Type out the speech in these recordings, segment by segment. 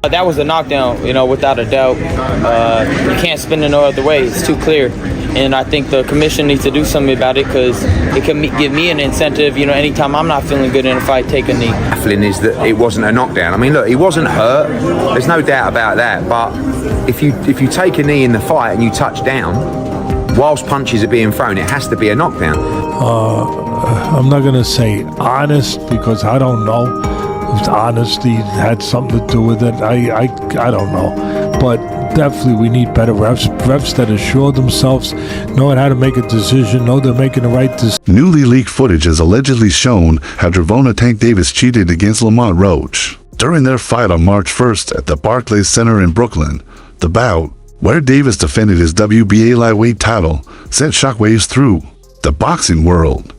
That was a knockdown, without a doubt. You can't spin it no other way. It's too clear. And I think the commission needs to do something about it because it can give me an incentive, anytime I'm not feeling good in a fight, take a knee. Baffling is that it wasn't a knockdown. I mean, look, he wasn't hurt. There's no doubt about that. But if you take a knee in the fight and you touch down, whilst punches are being thrown, it has to be a knockdown. I'm not going to say honest because I don't know if honesty had something to do with it. I don't know. But definitely we need better refs that assure themselves, know how to make a decision, know they're making the right decision. Newly leaked footage has allegedly shown how Gervonta Tank Davis cheated against LAMONTROACH during their fight on March 1st at the Barclays Center in Brooklyn. The bout, where Davis defended his WBA lightweight title, sent shockwaves through the boxing world.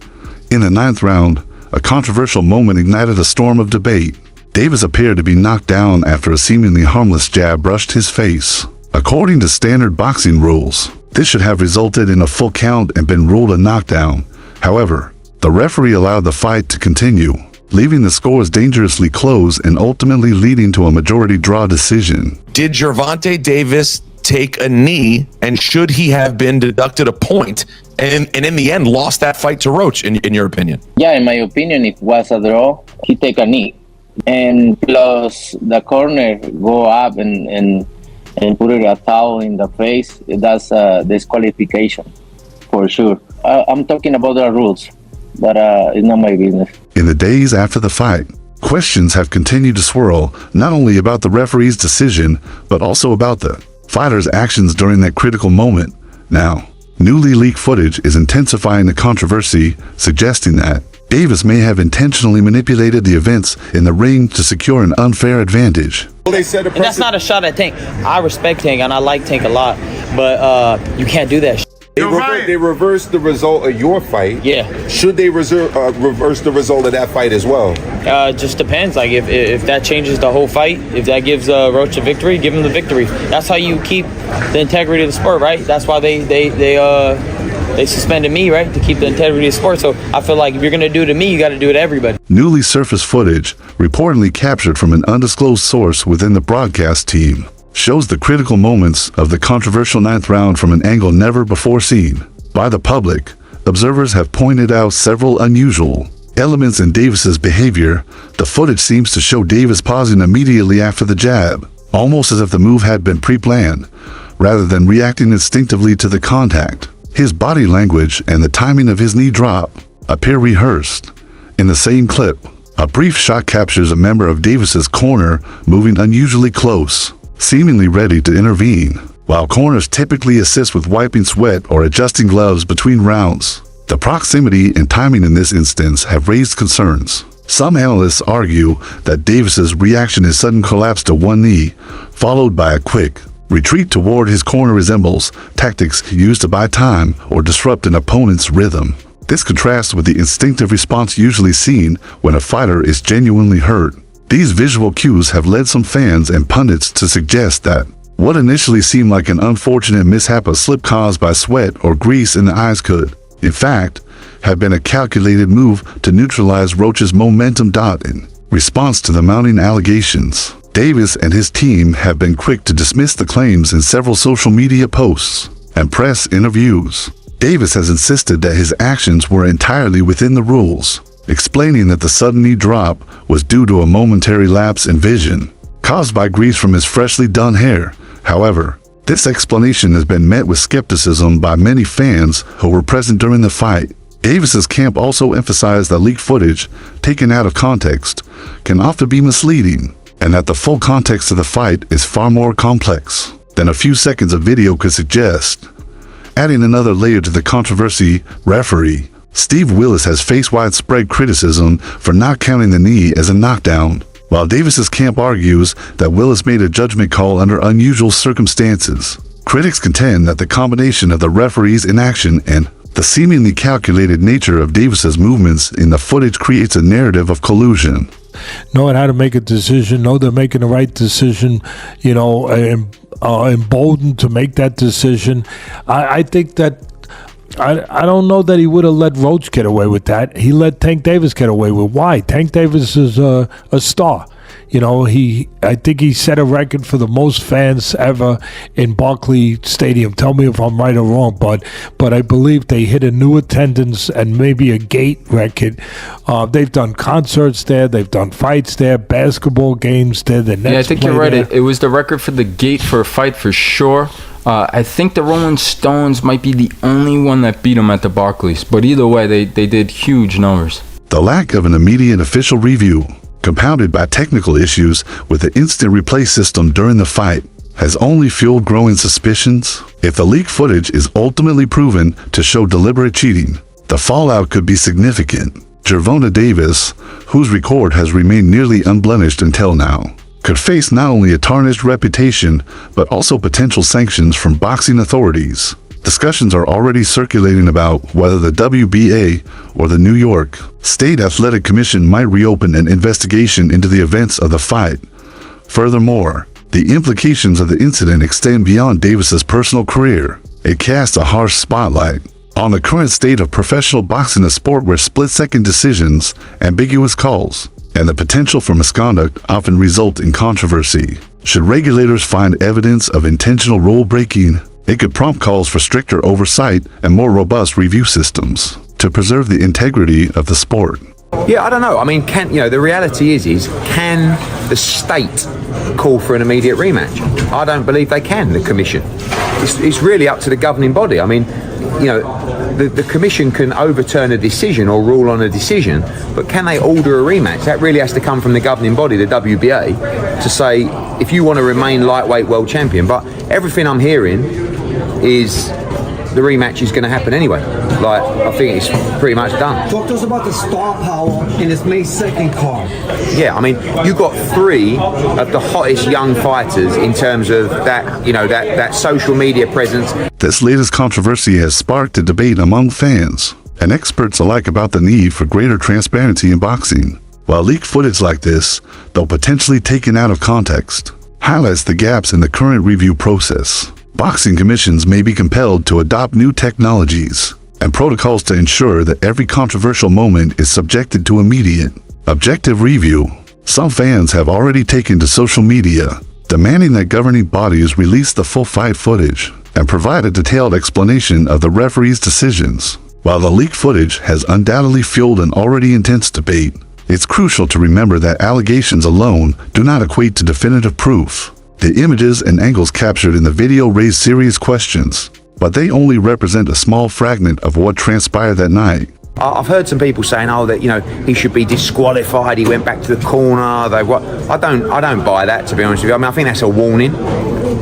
In the 9th round, a controversial moment ignited a storm of debate. Davis appeared to be knocked down after a seemingly harmless jab brushed his face. According to standard boxing rules, this should have resulted in a full count and been ruled a knockdown. However, the referee allowed the fight to continue, leaving the scores dangerously close and ultimately leading to a majority draw decision. Did Gervonta Davis take a knee, and should he have been deducted a point and in the end lost that fight to Roach, in your opinion? Yeah, in my opinion, it was a draw. He take a knee. And plus the corner go up and put a towel in the face. That's a disqualification for sure. I'm talking about the rules, but it's not my business. In the days after the fight, questions have continued to swirl, not only about the referee's decision, but also about the fighter's actions during that critical moment. Now, newly leaked footage is intensifying the controversy, suggesting that Davis may have intentionally manipulated the events in the ring to secure an unfair advantage. Well, they said and that's not a shot at Tank. I respect Tank and I like Tank a lot, but you can't do that. They reversed the result of your fight. Yeah. Should they reverse the result of that fight as well? Just depends. Like if that changes the whole fight, if that gives Roach a victory, give him the victory. That's how you keep the integrity of the sport, right? That's why they suspended me, right, to keep the integrity of the sport. So I feel like if you're going to do it to me, you got to do it to everybody. Newly surfaced footage, reportedly captured from an undisclosed source within the broadcast team, shows the critical moments of the controversial 9th round from an angle never before seen by the public. Observers have pointed out several unusual elements in Davis's behavior. The footage seems to show Davis pausing immediately after the jab, almost as if the move had been pre-planned, rather than reacting instinctively to the contact. His body language and the timing of his knee drop appear rehearsed. In the same clip, a brief shot captures a member of Davis's corner moving unusually close, seemingly ready to intervene. While corners typically assist with wiping sweat or adjusting gloves between rounds, the proximity and timing in this instance have raised concerns. Some analysts argue that Davis's reaction is sudden collapse to one knee, followed by a quick retreat toward his corner resembles tactics used to buy time or disrupt an opponent's rhythm. This contrasts with the instinctive response usually seen when a fighter is genuinely hurt. These visual cues have led some fans and pundits to suggest that what initially seemed like an unfortunate mishap, a slip caused by sweat or grease in the eyes, could, in fact, have been a calculated move to neutralize Roach's momentum. In response to the mounting allegations, Davis and his team have been quick to dismiss the claims in several social media posts and press interviews. Davis has insisted that his actions were entirely within the rules, explaining that the sudden knee drop was due to a momentary lapse in vision, caused by grease from his freshly done hair. However, this explanation has been met with skepticism by many fans who were present during the fight. Davis's camp also emphasized that leaked footage, taken out of context, can often be misleading, and that the full context of the fight is far more complex than a few seconds of video could suggest. Adding another layer to the controversy, referee Steve Willis has faced widespread criticism for not counting the knee as a knockdown, while Davis's camp argues that Willis made a judgment call under unusual circumstances. Critics contend that the combination of the referee's inaction and the seemingly calculated nature of Davis's movements in the footage creates a narrative of collusion. Knowing how to make a decision, know they're making the right decision, emboldened to make that decision. I think that I don't know that he would have let Roach get away with that. He let Tank Davis get away with. Why? Tank Davis is a star. I think he set a record for the most fans ever in Barclays Stadium. Tell me if I'm right or wrong, but I believe they hit a new attendance and maybe a gate record. They've done concerts there, they've done fights there, basketball games there. I think you're right. It was the record for the gate for a fight for sure. I think the Rolling Stones might be the only one that beat them at the Barclays, but either way, they did huge numbers. The lack of an immediate official review, compounded by technical issues with the instant replay system during the fight, has only fueled growing suspicions. If the leaked footage is ultimately proven to show deliberate cheating, the fallout could be significant. Gervonta Davis, whose record has remained nearly unblemished until now, could face not only a tarnished reputation, but also potential sanctions from boxing authorities. Discussions are already circulating about whether the WBA or the New York State Athletic Commission might reopen an investigation into the events of the fight. Furthermore, the implications of the incident extend beyond Davis's personal career. It casts a harsh spotlight on the current state of professional boxing, a sport where split-second decisions, ambiguous calls, and the potential for misconduct often result in controversy. Should regulators find evidence of intentional rule-breaking, it could prompt calls for stricter oversight and more robust review systems to preserve the integrity of the sport. Yeah, I don't know. I mean, the reality is can the state call for an immediate rematch? I don't believe they can, the commission. It's really up to the governing body. I mean, the commission can overturn a decision or rule on a decision, but can they order a rematch? That really has to come from the governing body, the WBA, to say, if you want to remain lightweight world champion. But everything I'm hearing is the rematch is going to happen anyway. Like, I think it's pretty much done. Talk to us about the star power in this May 2nd card. Yeah, I mean, you got three of the hottest young fighters in terms of that, that social media presence. This latest controversy has sparked a debate among fans and experts alike about the need for greater transparency in boxing. While leaked footage like this, though potentially taken out of context, highlights the gaps in the current review process, boxing commissions may be compelled to adopt new technologies and protocols to ensure that every controversial moment is subjected to immediate, objective review. Some fans have already taken to social media, demanding that governing bodies release the full fight footage and provide a detailed explanation of the referee's decisions. While the leaked footage has undoubtedly fueled an already intense debate, it's crucial to remember that allegations alone do not equate to definitive proof. The images and angles captured in the video raise serious questions, but they only represent a small fragment of what transpired that night. I've heard some people saying, that he should be disqualified. He went back to the corner. I don't buy that, to be honest with you. I mean, I think that's a warning,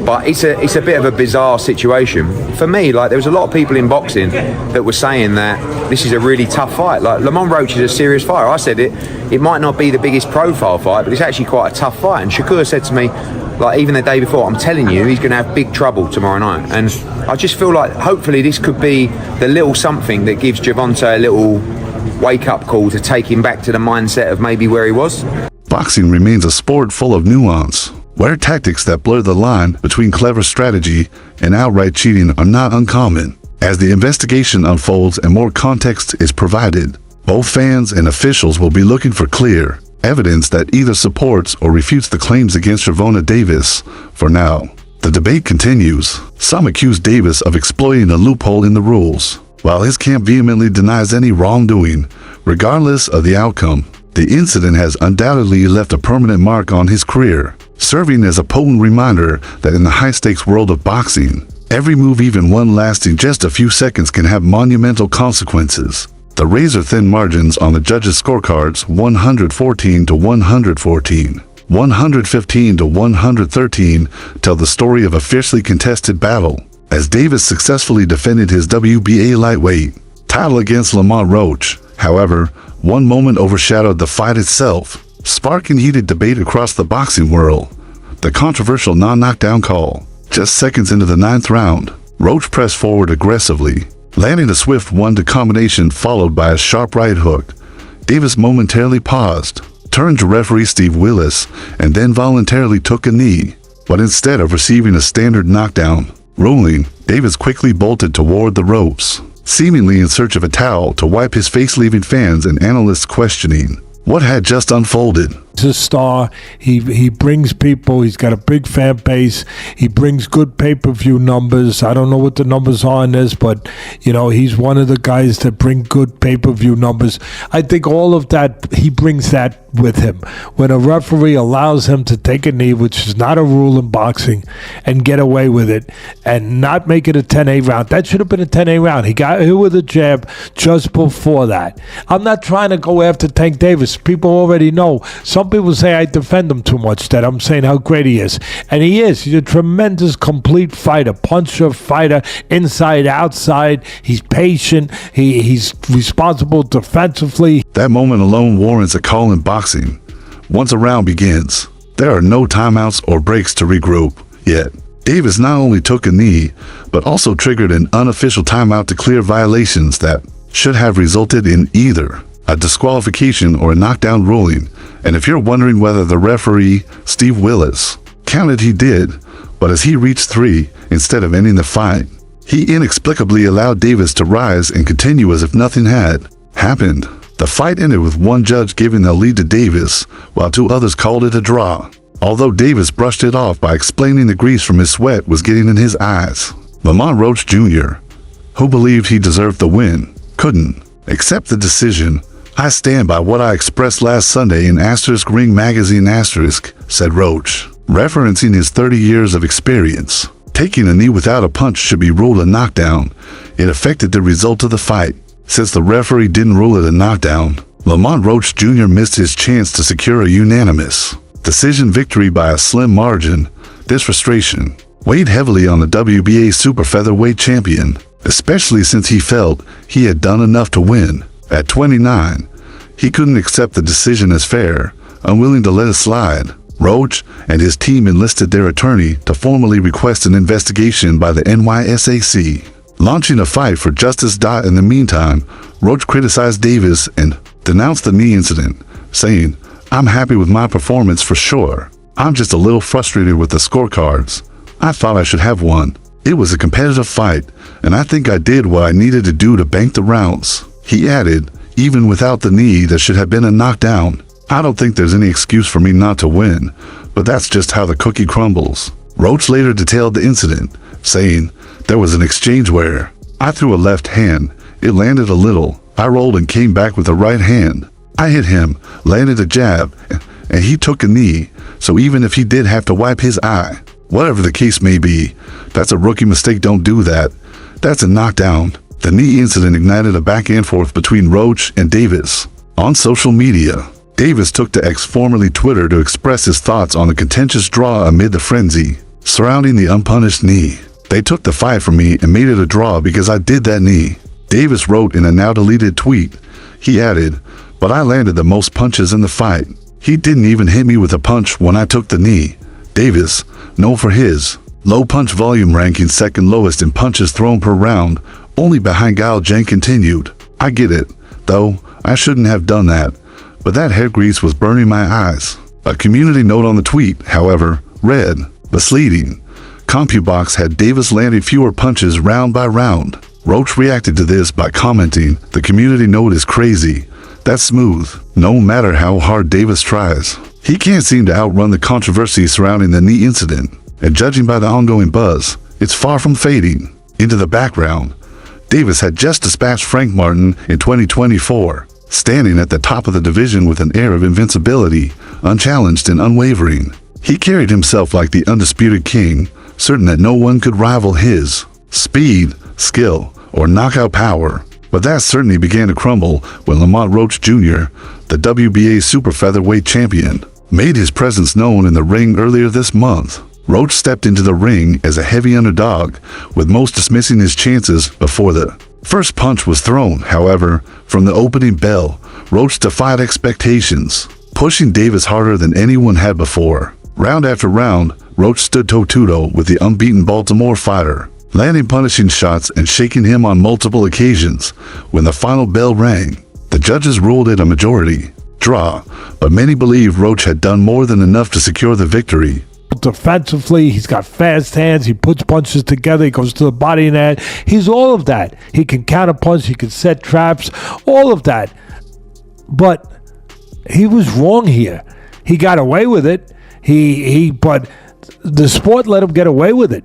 but it's a bit of a bizarre situation for me. Like, there was a lot of people in boxing that were saying that this is a really tough fight. Like, LAMONTROACH is a serious fighter. I said it might not be the biggest profile fight, but it's actually quite a tough fight. And Shakur said to me, like, even the day before, I'm telling you, he's going to have big trouble tomorrow night. And I just feel like hopefully this could be the little something that gives Gervonta a little wake-up call to take him back to the mindset of maybe where he was. Boxing remains a sport full of nuance, where tactics that blur the line between clever strategy and outright cheating are not uncommon. As the investigation unfolds and more context is provided, both fans and officials will be looking for clear evidence that either supports or refutes the claims against Gervonta Davis. For now, the debate continues. Some accuse Davis of exploiting a loophole in the rules, while his camp vehemently denies any wrongdoing. Regardless of the outcome, the incident has undoubtedly left a permanent mark on his career, serving as a potent reminder that in the high-stakes world of boxing, every move, even one lasting just a few seconds, can have monumental consequences. The razor-thin margins on the judges' scorecards, 114 to 114, 115 to 113, tell the story of a fiercely contested battle, as Davis successfully defended his WBA lightweight title against LAMONTROACH. However, one moment overshadowed the fight itself, sparking heated debate across the boxing world. The controversial non-knockdown call. Just seconds into the 9th round, Roach pressed forward aggressively, landing a swift 1-2 combination followed by a sharp right hook. Davis momentarily paused, turned to referee Steve Willis, and then voluntarily took a knee. But instead of receiving a standard knockdown ruling, Davis quickly bolted toward the ropes, seemingly in search of a towel to wipe his face, leaving fans and analysts questioning what had just unfolded. He's a star. He brings people. He's got a big fan base. He brings good pay-per-view numbers. I don't know what the numbers are in this, but he's one of the guys that bring good pay-per-view numbers. I think all of that, he brings that with him. When a referee allows him to take a knee, which is not a rule in boxing, and get away with it and not make it a 10-8 round. That should have been a 10-8 round. He got hit with a jab just before that. I'm not trying to go after Tank Davis. People already know. Some people say I defend him too much, that I'm saying how great he is. And he is. He's a tremendous, complete fighter. Puncher, fighter, inside, outside. He's patient. He's responsible defensively. That moment alone warrants a call in boxing. Once a round begins, there are no timeouts or breaks to regroup. Yet, Davis not only took a knee, but also triggered an unofficial timeout to clear violations that should have resulted in either a disqualification or a knockdown ruling. And if you're wondering whether the referee, Steve Willis, counted, he did, but as he reached 3, instead of ending the fight, he inexplicably allowed Davis to rise and continue as if nothing had happened. The fight ended with one judge giving the lead to Davis, while 2 others called it a draw. Although Davis brushed it off by explaining the grease from his sweat was getting in his eyes. Lamont Roach Jr., who believed he deserved the win, couldn't accept the decision. I stand by what I expressed last Sunday in ** Ring Magazine *, said Roach, referencing his 30 years of experience. Taking a knee without a punch should be ruled a knockdown. It affected the result of the fight. Since the referee didn't rule it a knockdown, Lamont Roach Jr. missed his chance to secure a unanimous decision victory by a slim margin. This frustration weighed heavily on the WBA super featherweight champion, especially since he felt he had done enough to win. At 29, he couldn't accept the decision as fair, unwilling to let it slide. Roach and his team enlisted their attorney to formally request an investigation by the NYSAC, launching a fight for justice. In the meantime, Roach criticized Davis and denounced the knee incident, saying, "I'm happy with my performance for sure. I'm just a little frustrated with the scorecards. I thought I should have one. It was a competitive fight, and I think I did what I needed to do to bank the rounds." He added, "Even without the knee, there should have been a knockdown. I don't think there's any excuse for me not to win, but that's just how the cookie crumbles." Roach later detailed the incident, saying, "There was an exchange where I threw a left hand, it landed a little, I rolled and came back with a right hand. I hit him, landed a jab, and he took a knee, so even if he did have to wipe his eye, whatever the case may be, that's a rookie mistake, don't do that. That's a knockdown." The knee incident ignited a back and forth between Roach and Davis. On social media, Davis took to X, formerly Twitter, to express his thoughts on the contentious draw amid the frenzy surrounding the unpunished knee. "They took the fight from me and made it a draw because I did that knee," Davis wrote in a now-deleted tweet. He added, "But I landed the most punches in the fight. He didn't even hit me with a punch when I took the knee." Davis, known for his low punch volume ranking, second lowest in punches thrown per round, only behind Guile Jen, continued, "I get it, though, I shouldn't have done that, but that hair grease was burning my eyes." A community note on the tweet, however, read, "Misleading. CompuBox had Davis landing fewer punches round by round." Roach reacted to this by commenting, "The community note is crazy. That's smooth. No matter how hard Davis tries, he can't seem to outrun the controversy surrounding the knee incident. And judging by the ongoing buzz, it's far from fading into the background." Davis had just dispatched Frank Martin in 2024, standing at the top of the division with an air of invincibility, unchallenged and unwavering. He carried himself like the undisputed king, certain that no one could rival his speed, skill, or knockout power. But that certainty began to crumble when Lamont Roach Jr., the WBA super featherweight champion, made his presence known in the ring earlier this month. Roach stepped into the ring as a heavy underdog, with most dismissing his chances before the first punch was thrown. However, from the opening bell, Roach defied expectations, pushing Davis harder than anyone had before. Round after round, Roach stood toe-to-toe with the unbeaten Baltimore fighter, landing punishing shots and shaking him on multiple occasions. When the final bell rang, the judges ruled it a majority draw, but many believe Roach had done more than enough to secure the victory. Defensively, he's got fast hands, he puts punches together, he goes to the body and head. He's all of that. He can counter punch, he can set traps, all of that. But he was wrong here. he got away with it. But the sport let him get away with it.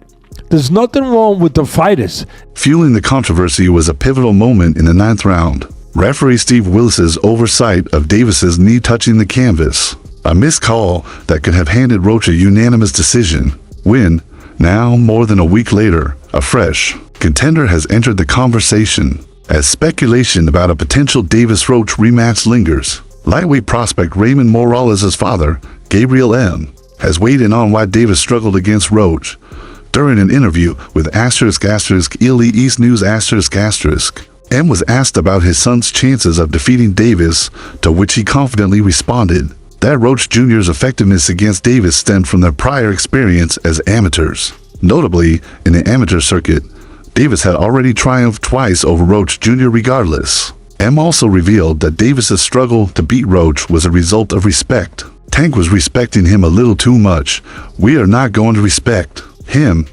There's nothing wrong with the fighters. Fueling the controversy was a pivotal moment in the 9th round. Referee Steve Willis's oversight of Davis's knee touching the canvas. A missed call that could have handed Roach a unanimous decision. When, now more than a week later, a fresh contender has entered the conversation. As speculation about a potential Davis-Roach rematch lingers, lightweight prospect Raymond Morales' father, Gabriel M., has weighed in on why Davis struggled against Roach. During an interview with **Illy East News***, M was asked about his son's chances of defeating Davis, to which he confidently responded that Roach Jr.'s effectiveness against Davis stemmed from their prior experience as amateurs. Notably, in the amateur circuit, Davis had already triumphed twice over Roach Jr. regardless. M also revealed that Davis's struggle to beat Roach was a result of respect. Tank was respecting him a little too much. We are not going to respect him.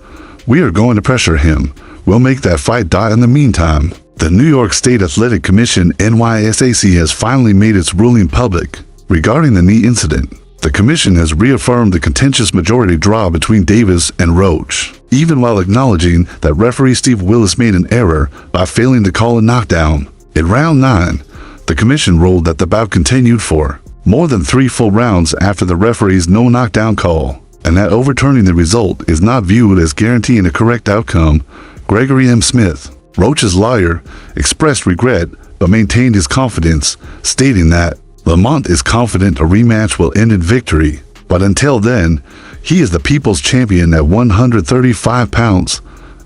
We are going to pressure him. We'll make that fight die in the meantime. The New York State Athletic Commission (NYSAC) has finally made its ruling public regarding the knee incident. The commission has reaffirmed the contentious majority draw between Davis and Roach, even while acknowledging that referee Steve Willis made an error by failing to call a knockdown. In round 9, the commission ruled that the bout continued for more than 3 full rounds after the referee's no knockdown call, and that overturning the result is not viewed as guaranteeing a correct outcome. Gregory M. Smith, Roach's lawyer, expressed regret but maintained his confidence, stating that Lamont is confident a rematch will end in victory, but until then, he is the people's champion at 135 pounds.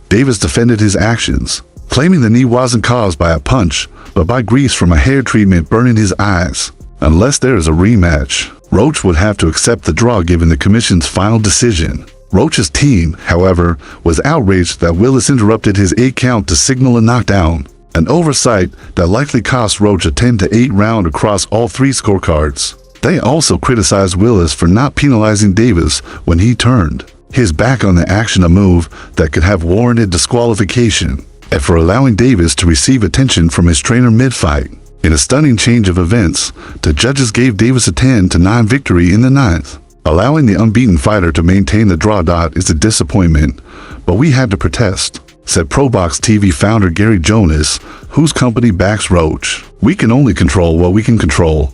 Davis defended his actions, claiming the knee wasn't caused by a punch, but by grease from a hair treatment burning his eyes. Unless there is a rematch, Roach would have to accept the draw given the commission's final decision. Roach's team, however, was outraged that Willis interrupted his 8 count to signal a knockdown, an oversight that likely cost Roach a 10-8 round across all 3 scorecards. They also criticized Willis for not penalizing Davis when he turned his back on the action, a move that could have warranted disqualification, and for allowing Davis to receive attention from his trainer mid-fight. In a stunning change of events, the judges gave Davis a 10-9 victory in the 9th. Allowing the unbeaten fighter to maintain the draw dot is a disappointment, but we had to protest, said ProBox TV founder Gary Jonas, whose company backs Roach. We can only control what we can control.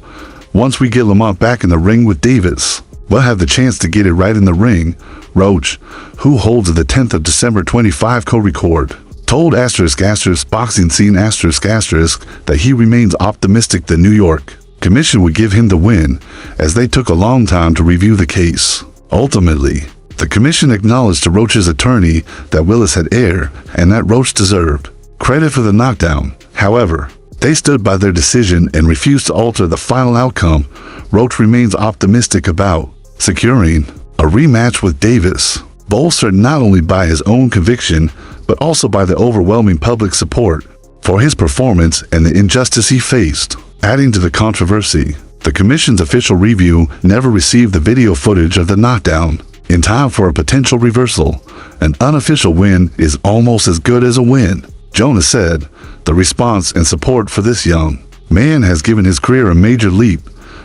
Once we get Lamont back in the ring with Davis, we'll have the chance to get it right in the ring. Roach, who holds the 10th of December 25 co-record, told Boxing Scene that he remains optimistic the New York Commission would give him the win, as they took a long time to review the case. Ultimately, the commission acknowledged to Roach's attorney that Willis had erred and that Roach deserved credit for the knockdown. However, they stood by their decision and refused to alter the final outcome. Roach remains optimistic about securing a rematch with Davis, bolstered not only by his own conviction, but also by the overwhelming public support for his performance and the injustice he faced. Adding to the controversy, the commission's official review never received the video footage of the knockdown in time for a potential reversal. An unofficial win is almost as good as a win, Jonas said. The response and support for this young man has given his career a major leap.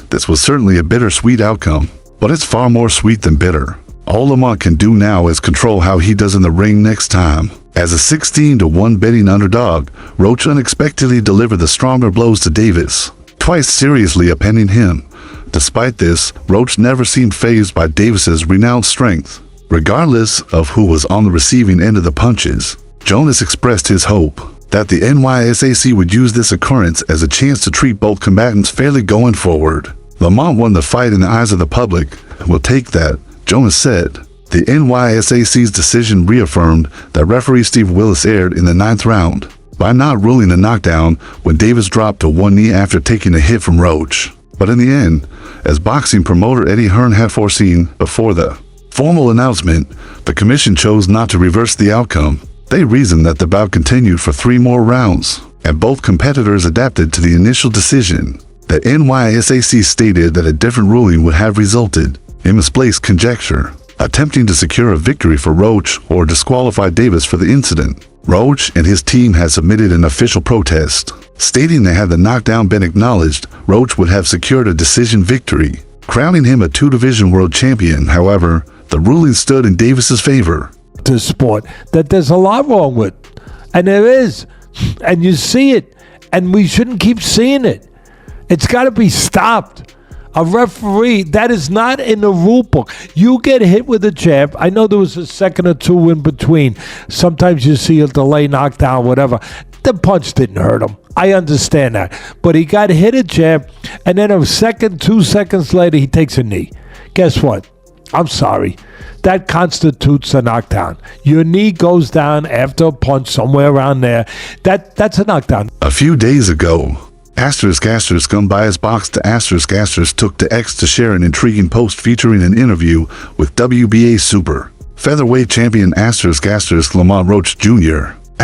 This was certainly a bittersweet outcome, but it's far more sweet than bitter. All Lamont can do now is control how he does in the ring next time. As a 16-1 betting underdog, Roach unexpectedly delivered the stronger blows to Davis, twice seriously upending him. Despite this, Roach never seemed fazed by Davis's renowned strength. Regardless of who was on the receiving end of the punches, Jonas expressed his hope that the NYSAC would use this occurrence as a chance to treat both combatants fairly going forward. Lamont won the fight in the eyes of the public. We'll take that, Jonas said. The NYSAC's decision reaffirmed that referee Steve Willis erred in the 9th round by not ruling the knockdown when Davis dropped to one knee after taking a hit from Roach. But in the end, as boxing promoter Eddie Hearn had foreseen before the formal announcement, the commission chose not to reverse the outcome. They reasoned that the bout continued for 3 more rounds, and both competitors adapted to the initial decision. The NYSAC stated that a different ruling would have resulted in misplaced conjecture, attempting to secure a victory for Roach or disqualify Davis for the incident. Roach and his team had submitted an official protest, stating that had the knockdown been acknowledged, Roach would have secured a decision victory. crowning him a two-division world champion. However, the ruling stood in Davis's favor. To sport that there's a lot wrong with, and there is, and you see it, and we shouldn't keep seeing it. It's got to be stopped. A referee, that is not in the rule book. You get hit with a jab. I know there was a second or two in between. Sometimes you see a delay, knockdown, whatever. The punch didn't hurt him. I understand that. But he got hit a jab, and then a second, 2 seconds later, he takes a knee. Guess what? I'm sorry. That constitutes a knockdown. Your knee goes down after a punch somewhere around there. That's a knockdown. A few days ago, *** Unbiased Box to *** took to X to share an intriguing post featuring an interview with WBA super featherweight champion *** Lamont Roach Jr. ***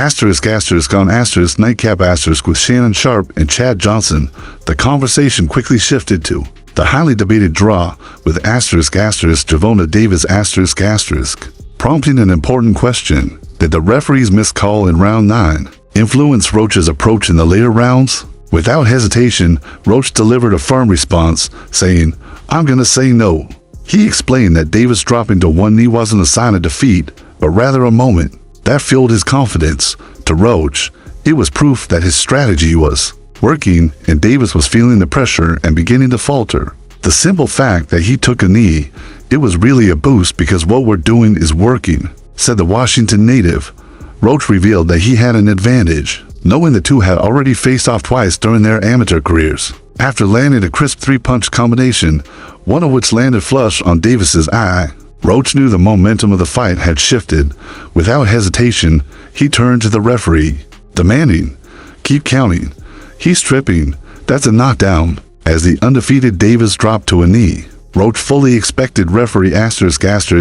Nightcap * with Shannon Sharp and Chad Johnson. The conversation quickly shifted to the highly debated draw with *** Gervonta Davis ***, prompting an important question. Did the referee's missed call in round 9 influence Roach's approach in the later rounds? Without hesitation, Roach delivered a firm response, saying, "I'm gonna say no." He explained that Davis dropping to one knee wasn't a sign of defeat, but rather a moment that fueled his confidence. To Roach, it was proof that his strategy was working, and Davis was feeling the pressure and beginning to falter. The simple fact that he took a knee, it was really a boost because what we're doing is working, said the Washington native. Roach revealed that he had an advantage, knowing the two had already faced off twice during their amateur careers. After landing a crisp 3-punch combination, one of which landed flush on Davis's eye, Roach knew the momentum of the fight had shifted. Without hesitation, he turned to the referee, demanding, "Keep counting. He's tripping. That's a knockdown." As the undefeated Davis dropped to a knee, Roach fully expected referee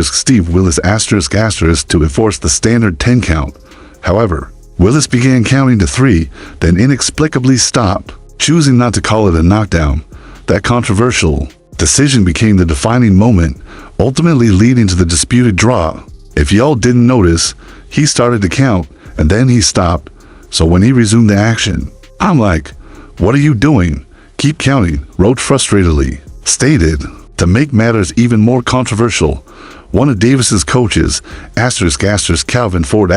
Steve Willis to enforce the standard 10 count. However, Willis began counting to 3, then inexplicably stopped, choosing not to call it a knockdown. That controversial decision became the defining moment, ultimately leading to the disputed draw. If y'all didn't notice, he started to count, and then he stopped. So when he resumed the action, I'm like, "What are you doing? Keep counting," Roach frustratedly stated. To make matters even more controversial, one of Davis's coaches, Calvin Ford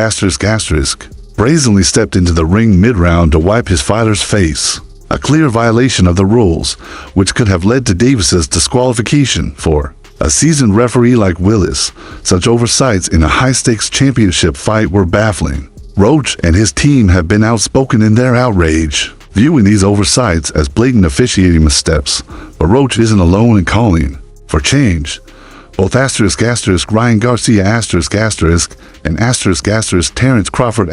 brazenly stepped into the ring mid-round to wipe his fighter's face. A clear violation of the rules, which could have led to Davis's disqualification. For a seasoned referee like Willis, such oversights in a high-stakes championship fight were baffling. Roach and his team have been outspoken in their outrage, viewing these oversights as blatant officiating missteps. But Roach isn't alone in calling for change. Both Ryan Garcia and Terrence Crawford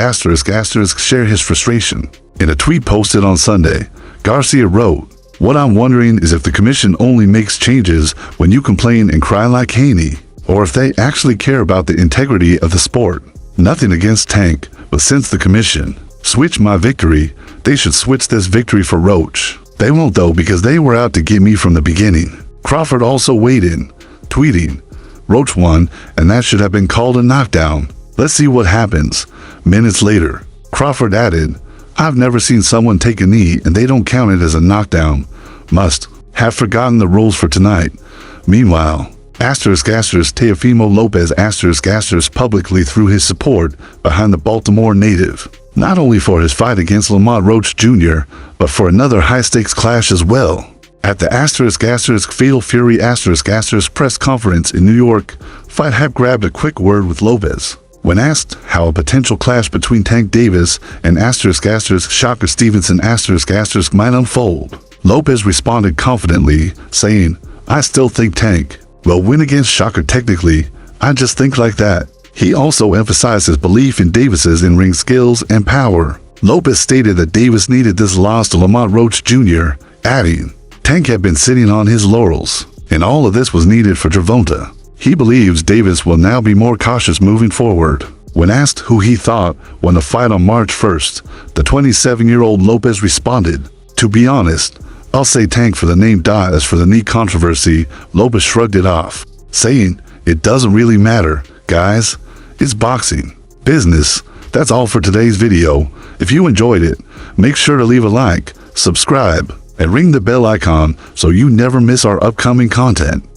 share his frustration. In a tweet posted on Sunday, Garcia wrote, "What I'm wondering is if the commission only makes changes when you complain and cry like Haney, or if they actually care about the integrity of the sport. Nothing against Tank, but since the commission switched my victory, they should switch this victory for Roach. They won't though because they were out to get me from the beginning." Crawford also weighed in, tweeting, "Roach won, and that should have been called a knockdown. Let's see what happens." Minutes later, Crawford added, "I've never seen someone take a knee and they don't count it as a knockdown. Must have forgotten the rules for tonight." Meanwhile, Teofimo Lopez publicly threw his support behind the Baltimore native, not only for his fight against Lamont Roach Jr., but for another high-stakes clash as well. At the Fatal Fury press conference in New York, Fight Hype grabbed a quick word with Lopez. When asked how a potential clash between Tank Davis and Shocker Stevenson might unfold, Lopez responded confidently, saying, "I still think Tank will win against Shocker technically. I just think like that." He also emphasized his belief in Davis's in-ring skills and power. Lopez stated that Davis needed this loss to Lamont Roach Jr., adding, "Tank had been sitting on his laurels, and all of this was needed for Gervonta." He believes Davis will now be more cautious moving forward. When asked who he thought won the fight on March 1st, the 27-year-old Lopez responded, "To be honest, I'll say Tank for the name. As for the knee controversy, Lopez shrugged it off, saying, "It doesn't really matter, guys. It's boxing. Business." That's all for today's video. If you enjoyed it, make sure to leave a like, subscribe, and ring the bell icon so you never miss our upcoming content.